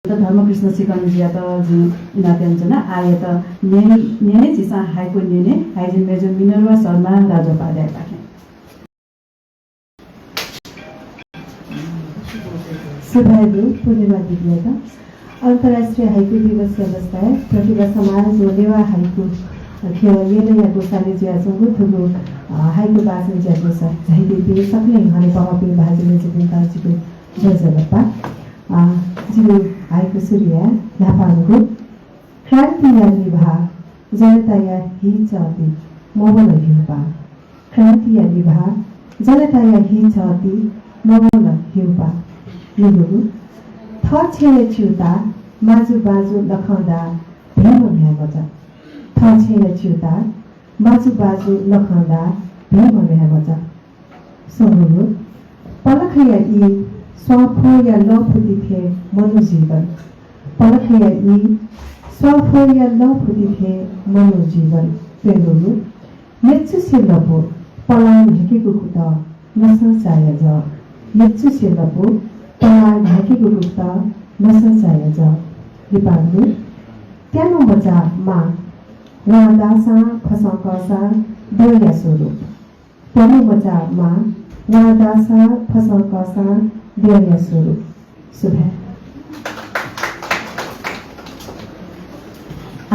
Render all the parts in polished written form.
धर्मकृष्ण सिकंजिया इनात्यंजना आयत नेने चिसा हाइको नेने हाइजिन मेजर मिनरवा शर्मा राजोपाध्याय पाखे सुभादु पूर्णिमा दिव्यता अंतर्राष्ट्रीय हाइकु दिवस अवस्था प्रतिभा समाज वलेवा हाइकु खेल या गोसाले ज्यासंगु थुगु हाइकु बासन ज्यासो झाइदे पे सक्ने हने पहापे भाजले जिबिन ताजिको जजलपा जिउ हाइकु सूर्य लापांगु क्रांति या निभा जनता या ही चाहती मोबल हिउपा क्रांति या निभा जनता या ही चाहती मोबल हिउपा निगु थ छेले चिउता माजु बाजु लखौदा भीम भ्यागजा थ छेले चिउता माजु बाजु लखौदा भीम भ्यागजा समुरु पलखया ई स्वाफो या लफुति थे मनोजीवन पलखया ई स्वाफो या लफुति थे मनोजीवन पेरुरु मेच्चु सिलपो पलान झेकेको कुता नसंचाय ज मेच्चु सिलपो पलान झेकेको कुता नसंचाय ज दिपालु त्यानो बजा मा वादासा फसकसा दया स्वरूप त्यानो बजा मा वादासा फसकसा दया स्वरूप सुभा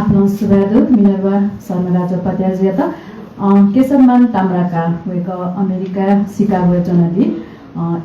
आफ्नो सुभादु मिनरवा शर्मा राजोपाध्याय जियात केशवमान ताम्राका वेक अमेरिका सिकागो जनदी